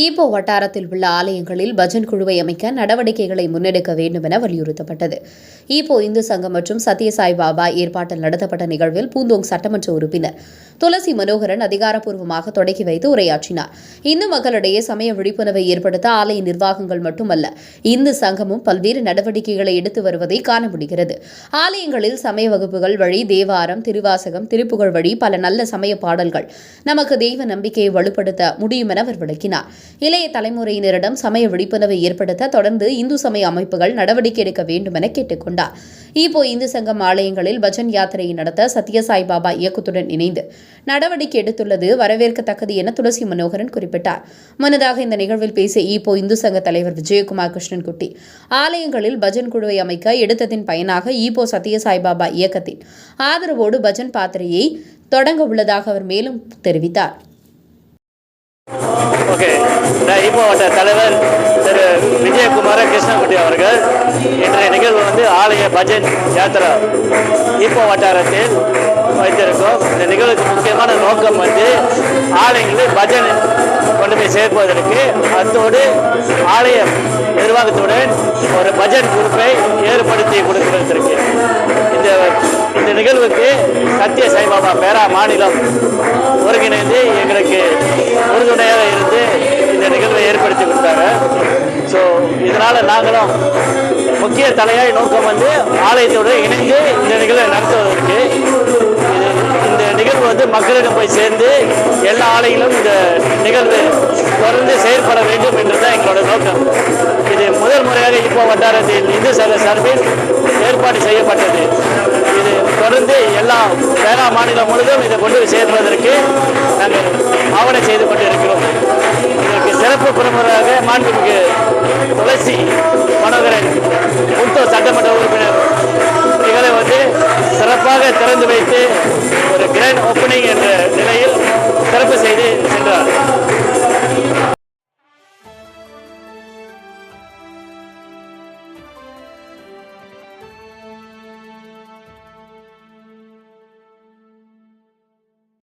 Ipoh வட்டாரத்தில் உள்ள ஆலயங்களில் பஜன் குழுவை அமைக்க நடவடிக்கைகளை முன்னெடுக்க வேண்டும் என வலியுறுத்தப்பட்டது. ஈப்போ இந்து சங்கம் மற்றும் சத்யசாய் பாபா ஏற்பாட்டில் நடத்தப்பட்ட நிகழ்வில் பூந்தோங் சட்டமன்ற உறுப்பினர் துளசி மனோகரன் அதிகாரப்பூர்வமாக தொடங்கி வைத்து உரையாற்றினார். இந்து மக்களிடையே சமய விழிப்புணர்வை ஏற்படுத்த ஆலய நிர்வாகங்கள் மட்டுமல்ல, இந்து சங்கமும் பல்வேறு நடவடிக்கைகளை எடுத்து வருவதை காண முடிகிறது. ஆலயங்களில் சமய வகுப்புகள் வழி தேவாரம், திருவாசகம், திருப்புகழ் வழி பல நல்ல சமய பாடல்கள் நமக்கு தெய்வ நம்பிக்கையை வலுப்படுத்த முடியும் என அவர் விளக்கினார். இளைய தலைமுறையினரிடம் சமய விழிப்புணர்வை ஏற்படுத்த தொடர்ந்து இந்து சமய அமைப்புகள் நடவடிக்கை எடுக்க வேண்டும் என கேட்டுக் கொண்டார். ஈப்போ இந்து சங்கம் ஆலயங்களில் பஜன் யாத்திரையை நடத்த சத்யசாய் பாபா இயக்கத்துடன் இணைந்து நடவடிக்கை எடுத்துள்ளது வரவேற்கத்தக்கது என துளசி மனோகரன் குறிப்பிட்டார். முன்னதாக இந்த நிகழ்வில் பேசிய ஈப்போ இந்து சங்க தலைவர் விஜயகுமார் கிருஷ்ணன்குட்டி, ஆலயங்களில் பஜன் குழுவை அமைக்க எடுத்ததின் பயனாக ஈப்போ சத்யசாய் பாபா இயக்கத்தின் ஆதரவோடு பஜன் பாத்திரையை தொடங்க உள்ளதாக அவர் மேலும் தெரிவித்தார். ஈப்போ வட்ட தலைவர் திரு விஜயகுமார கிருஷ்ணகுட்டி அவர்கள் இன்றைய நிகழ்வு ஆலய பஜன் யாத்திரா ஈப்போ வட்டாரத்தில் வைத்திருக்கோம். இந்த நிகழ்வுக்கு முக்கியமான நோக்கம் ஆலயங்களில் பஜன் கொண்டு போய் சேர்ப்பதற்கு, அத்தோடு ஆலய நிர்வாகத்துடன் ஒரு பஜன் குரூப்பை ஏற்படுத்தி கொடுக்கிறதற்கு. இந்த நிகழ்வுக்கு சத்ய சாய்பாபா பேரா மாநிலம் ஒருங்கிணைந்து எங்களுக்கு உறுதுணையாக இருந்து இந்த நிகழ்வை ஏற்படுத்தி கொடுத்தாங்க. ஸோ இதனால் நாங்களும் முக்கிய தலையாய் நோக்கம் ஆலயத்தோடு இணைந்து இந்த நிகழ்வை நடத்துவதற்கு. இந்த நிகழ்வு மக்களிடம் போய் சேர்ந்து எல்லா ஆலயங்களும் இந்த நிகழ்வு தொடர்ந்து செயல்பட வேண்டும் என்றுதான் எங்களோட நோக்கம். இது முதல் முறையாக இப்போ வட்டாரத்தில் இந்து சங்க சார்பில் ஏற்பாடு செய்யப்பட்டது. இது தொடர்ந்து எல்லா பேரா மாநிலம் முழுவதும் இதை கொண்டு சேர்ப்பதற்கு நாங்கள் ஆவணை செய்து கொண்டிருக்கிறோம். இதற்கு சிறப்பு பிரமுகராக மாண்புமிகு துளசி மனோகரன் பூந்தோங் சட்டமன்ற உறுப்பினர் நிகழ்வை சிறப்பாக திறந்து வைத்து ஒரு கிராண்ட்